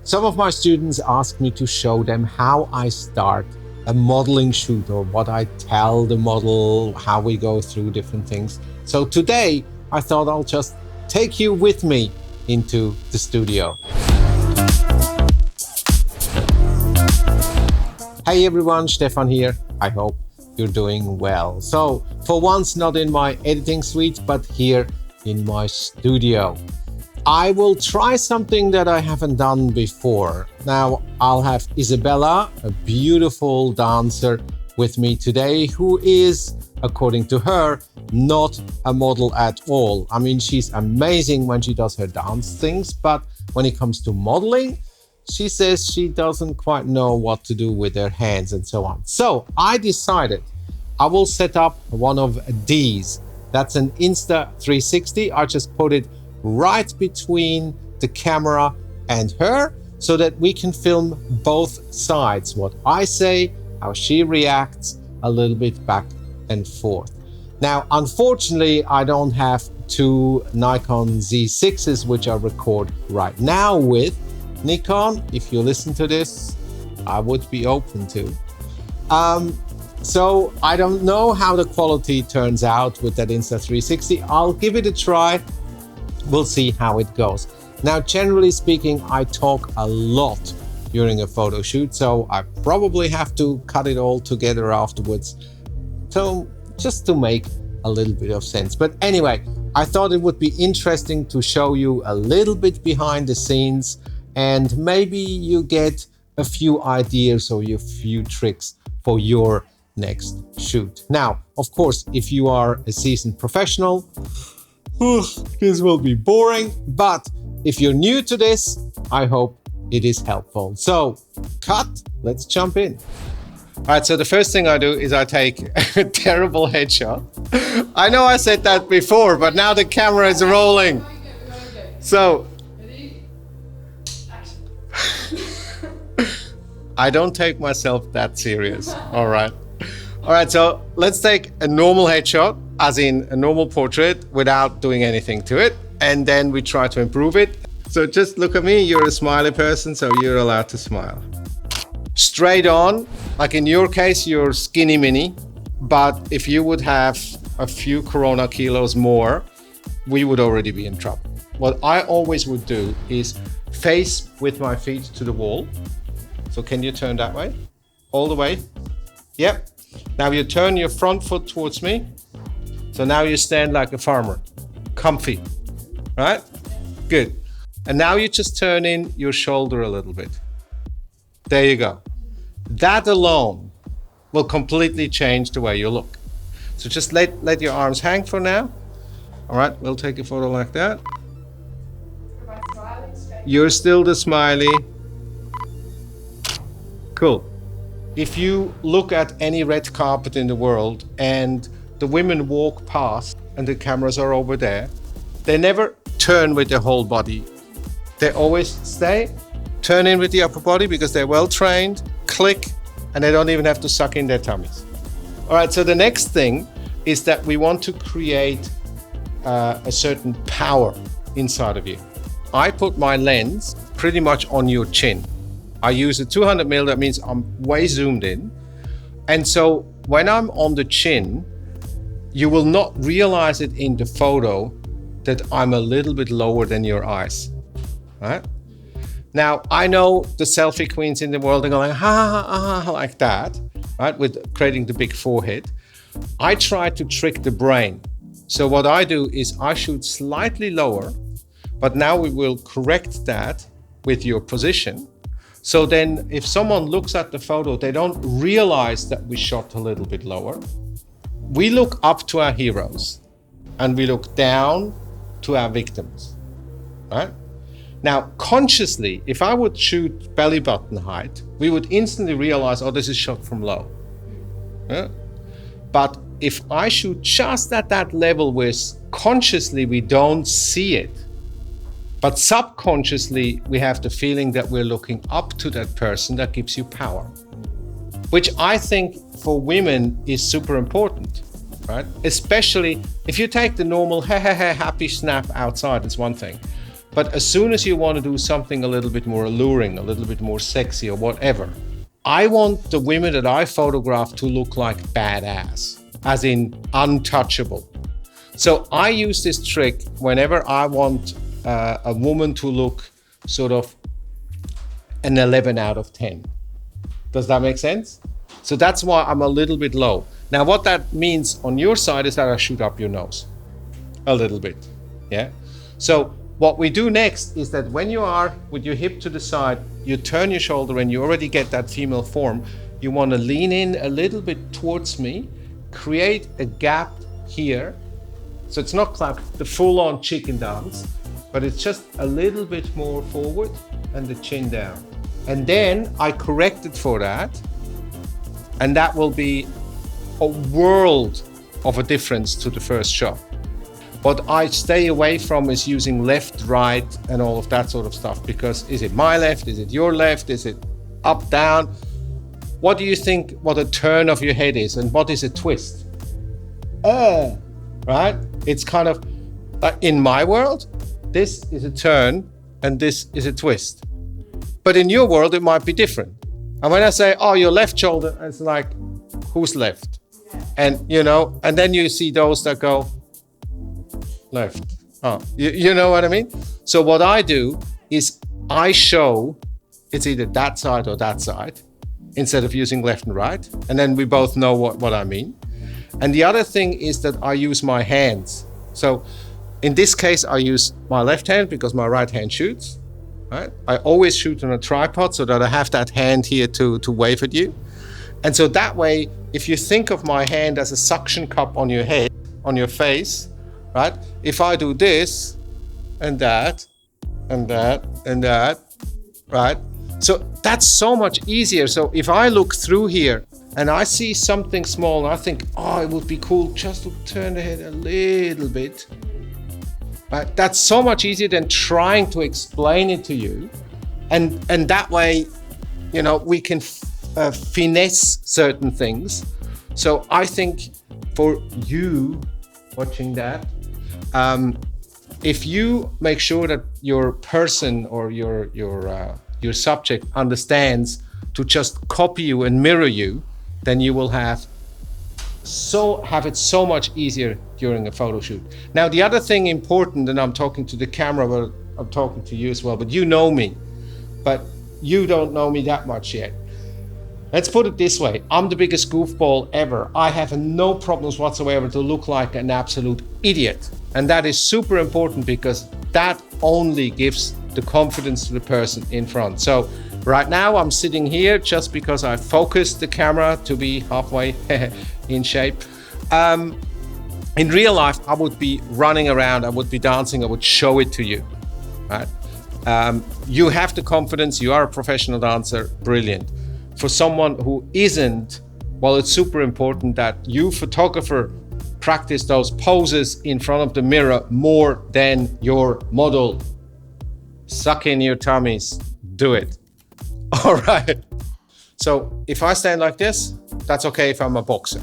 Some of my students ask me to show them how I start a modeling shoot or what I tell the model, how we go through different things. So today I thought I'll just take you with me into the studio. Hey everyone, Stephan here. I hope you're doing well. So for once, not in my editing suite, but here in my studio. I will try something that I haven't done before. Now I'll have Isabella, a beautiful dancer, with me today, who is, according to her, not a model at all. I mean, she's amazing when she does her dance things, but when it comes to modeling, she says she doesn't quite know what to do with her hands and so on. So I decided I will set up one of these. That's an Insta360. I just put it right between the camera and her so that we can film both sides. What I say, how she reacts, a little bit back and forth. Now, unfortunately, I don't have two Nikon Z6s, which I record right now with. Nikon, if you listen to this, I would be open to. So I don't know how the quality turns out with that Insta360. I'll give it a try. We'll see how it goes. Now, generally speaking, I talk a lot during a photo shoot, so I probably have to cut it all together afterwards. So just to make a little bit of sense. But anyway, I thought it would be interesting to show you a little bit behind the scenes, and maybe you get a few ideas or a few tricks for your next shoot. Now, of course, if you are a seasoned professional, this will be boring, but if you're new to this, I hope it is helpful. So, cut, let's jump in. All right, so the first thing I do is I take a terrible headshot. I know I said that before, but now the camera is rolling. So, I don't take myself that serious, all right? All right, so let's take a normal headshot, as in a normal portrait, without doing anything to it. And then we try to improve it. So just look at me, you're a smiley person, so you're allowed to smile. Straight on, like in your case, you're skinny mini, but if you would have a few Corona kilos more, we would already be in trouble. What I always would do is face with my feet to the wall. So can you turn that way? All the way? Yep. Now you turn your front foot towards me. So now you stand like a farmer, comfy, right? Good. And now you just turn in your shoulder a little bit. There you go. That alone will completely change the way you look. So just let your arms hang for now. All right, we'll take a photo like that. You're still the smiley. Cool. If you look at any red carpet in the world and the women walk past and the cameras are over there, they never turn with their whole body. They always stay, turn in with the upper body because they're well trained, click, and they don't even have to suck in their tummies. All right, so the next thing is that we want to create a certain power inside of you. I put my lens pretty much on your chin. I use a 200mm, that means I'm way zoomed in. And so when I'm on the chin, you will not realize it in the photo that I'm a little bit lower than your eyes, right? Now, I know the selfie queens in the world are going ha, ha, ha, ha, like that, right? With creating the big forehead. I try to trick the brain. So what I do is I shoot slightly lower, but now we will correct that with your position. So then if someone looks at the photo, they don't realize that we shot a little bit lower. We look up to our heroes and we look down to our victims, right? Now, consciously, if I would shoot belly button height, we would instantly realize, oh, this is shot from low. Yeah? But if I shoot just at that level where consciously we don't see it, but subconsciously we have the feeling that we're looking up to that person, that gives you power. Which I think for women is super important, right? Especially if you take the normal happy snap outside, it's one thing. But as soon as you want to do something a little bit more alluring, a little bit more sexy or whatever, I want the women that I photograph to look like badass, as in untouchable. So I use this trick whenever I want a woman to look sort of an 11 out of 10. Does that make sense? So that's why I'm a little bit low. Now, what that means on your side is that I shoot up your nose a little bit, yeah? So what we do next is that when you are with your hip to the side, you turn your shoulder and you already get that female form. You want to lean in a little bit towards me, create a gap here. So it's not like the full-on chicken dance, but it's just a little bit more forward and the chin down. And then I correct it for that. And that will be a world of a difference to the first shot. What I stay away from is using left, right, and all of that sort of stuff, because is it my left? Is it your left? Is it up, down? What do you think what a turn of your head is, and what is a twist? Right? It's kind of, in my world, this is a turn and this is a twist. But in your world, it might be different. And when I say, oh, your left shoulder, it's like, who's left? And, you know, and then you see those that go, left. Oh, you know what I mean? So what I do is I show it's either that side or that side instead of using left and right. And then we both know what I mean. And the other thing is that I use my hands. So in this case, I use my left hand because my right hand shoots. Right? I always shoot on a tripod so that I have that hand here to wave at you. And so that way, if you think of my hand as a suction cup on your head, on your face, right? If I do this and that and that and that, right? So that's so much easier. So if I look through here and I see something small and I think, oh, it would be cool just to turn the head a little bit, right? That's so much easier than trying to explain it to you. And that way, you know, we can finesse certain things. So I think for you watching that, if you make sure that your person or your subject understands to just copy you and mirror you, then you will have it so much easier during a photo shoot. Now, the other thing important, and I'm talking to the camera, but I'm talking to you as well, but you know me, but you don't know me that much yet. Let's put it this way. I'm the biggest goofball ever. I have no problems whatsoever to look like an absolute idiot. And that is super important because that only gives the confidence to the person in front. So right now I'm sitting here just because I focused the camera to be halfway in shape. In real life, I would be running around, I would be dancing, I would show it to you, right? You have the confidence, you are a professional dancer, brilliant. For someone who isn't, well, it's super important that you, photographer, practice those poses in front of the mirror more than your model. Suck in your tummies, do it. All right. So if I stand like this, that's okay if I'm a boxer.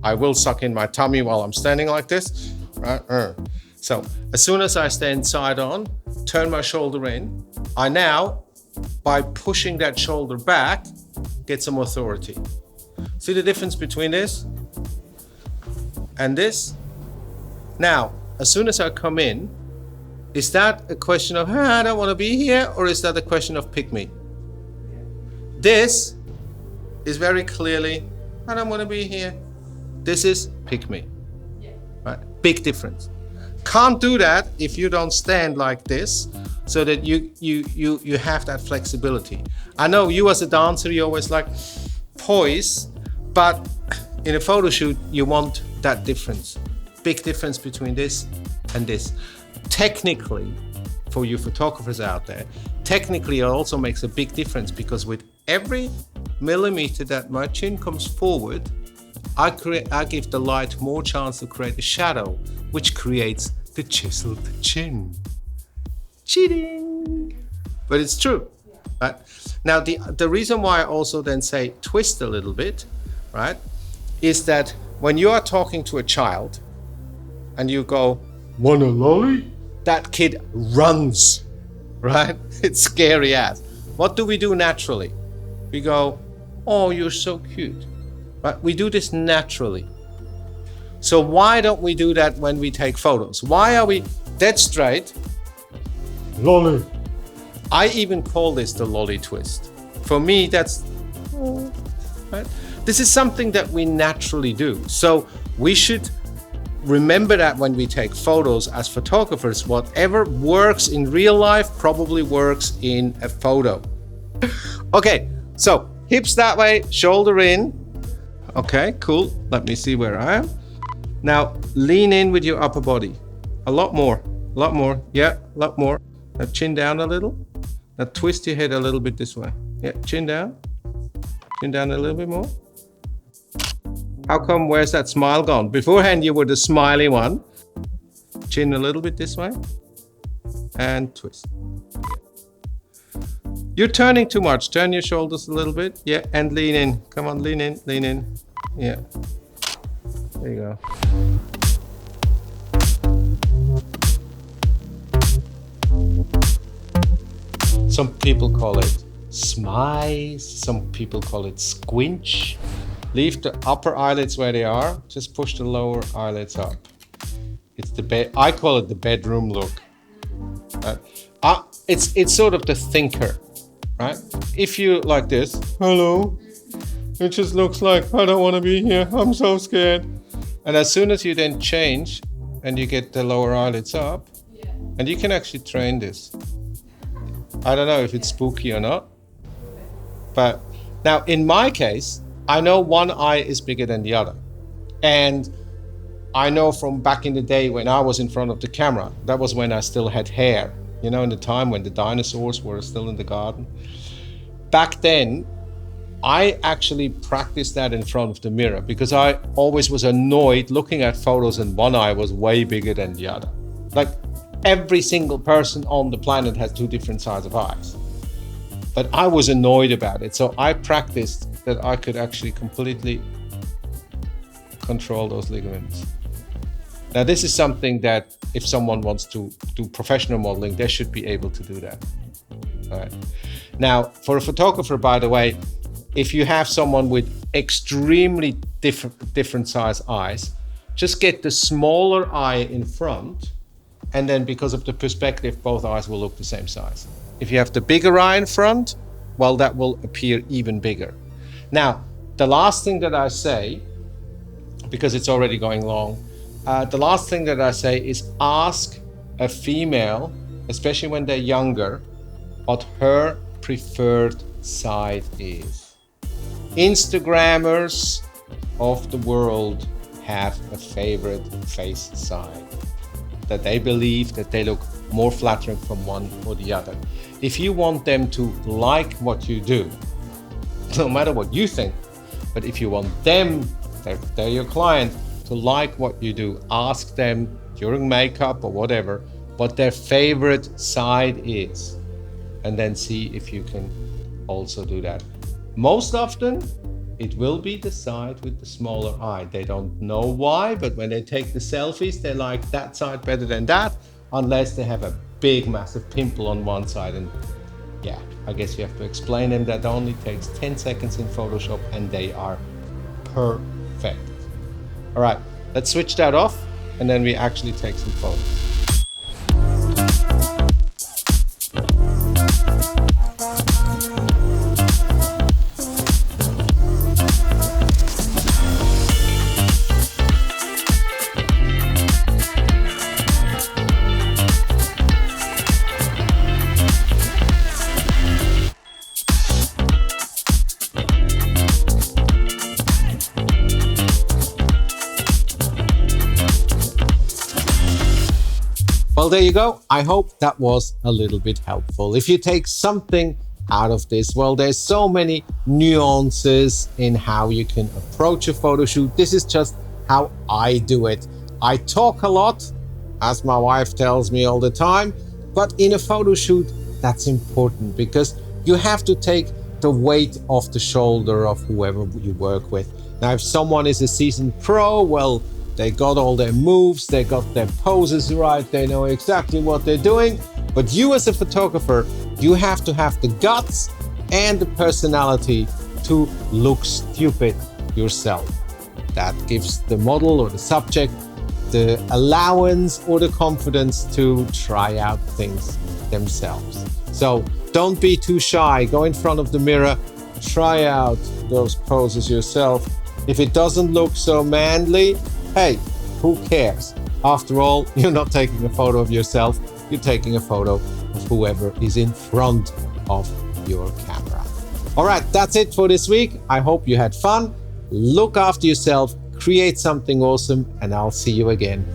I will suck in my tummy while I'm standing like this. Right? So as soon as I stand side on, turn my shoulder in, I now, by pushing that shoulder back, get some authority. See the difference between this and this? Now, as soon as I come in, is that a question of, I don't want to be here, or is that a question of pick me? This is very clearly, I don't want to be here. This is pick me. Right? Big difference. Can't do that if you don't stand like this, so that you have that flexibility. I know you as a dancer, you always like poise, but in a photo shoot, you want that difference. Big difference between this and this. Technically, for you photographers out there, technically it also makes a big difference because with every millimeter that my chin comes forward, I give the light more chance to create a shadow, which creates the chiseled chin. Cheating! But it's true, right? Now, the reason why I also then say twist a little bit, right, is that when you are talking to a child and you go, wanna lolly? that kid runs, right? It's scary as. What do we do naturally? We go, oh, you're so cute, right? We do this naturally. So why don't we do that when we take photos? Why are we dead straight? Lolly. I even call this the lolly twist. For me, that's, right? This is something that we naturally do. So we should remember that when we take photos as photographers, whatever works in real life probably works in a photo. Okay, so hips that way, shoulder in. Okay, cool. Let me see where I am. Now lean in with your upper body. A lot more. Yeah, a lot more. Now chin down a little. Now twist your head a little bit this way. Yeah, chin down. Chin down a little bit more. How come, where's that smile gone? Beforehand, you were the smiley one. Chin a little bit this way. And twist. You're turning too much. Turn your shoulders a little bit. Yeah, and lean in. Come on, lean in, lean in. Yeah. There you go. Some people call it smize. Some people call it squinch. Leave the upper eyelids where they are. Just push the lower eyelids up. It's the bed. I call it the bedroom look. It's sort of the thinker, right? If you like this, hello, it just looks like I don't want to be here. I'm so scared. And as soon as you then change and you get the lower eyelids up, and you can actually train this. I don't know if it's spooky or not, but now in my case, I know one eye is bigger than the other. And I know from back in the day when I was in front of the camera, that was when I still had hair, you know, in the time when the dinosaurs were still in the garden. Back then, I actually practiced that in front of the mirror because I always was annoyed looking at photos and one eye was way bigger than the other. Like every single person on the planet has two different sizes of eyes. But I was annoyed about it. So I practiced that I could actually completely control those ligaments. Now, this is something that if someone wants to do professional modeling, they should be able to do that. All right. Now, for a photographer, by the way, if you have someone with extremely different size eyes, just get the smaller eye in front, and then because of the perspective, both eyes will look the same size. If you have the bigger eye in front, well, that will appear even bigger. Now, the last thing that I say, because it's already going long, the last thing that I say is ask a female, especially when they're younger, what her preferred side is. Instagrammers of the world have a favorite face side that they believe that they look more flattering from one or the other. If you want them to like what you do, no matter what you think, but if you want them, they're your client, to like what you do, ask them during makeup or whatever what their favorite side is, and then see if you can also do that. Most often, it will be the side with the smaller eye. They don't know why, but when they take the selfies, they like that side better than that, unless they have a big, massive pimple on one side. And yeah, I guess you have to explain them that only takes 10 seconds in Photoshop and they are perfect. All right, let's switch that off and then we actually take some photos. Well, there you go. I hope that was a little bit helpful. If you take something out of this, well, there's so many nuances in how you can approach a photo shoot. This is just how I do it. I talk a lot, as my wife tells me all the time, but in a photo shoot, that's important because you have to take the weight off the shoulder of whoever you work with. Now, if someone is a seasoned pro, well, they got all their moves, they got their poses right, they know exactly what they're doing. But you as a photographer, you have to have the guts and the personality to look stupid yourself. That gives the model or the subject the allowance or the confidence to try out things themselves. So don't be too shy. Go in front of the mirror, try out those poses yourself. If it doesn't look so manly, hey, who cares? After all, you're not taking a photo of yourself, you're taking a photo of whoever is in front of your camera. All right, that's it for this week. I hope you had fun. Look after yourself, create something awesome, and I'll see you again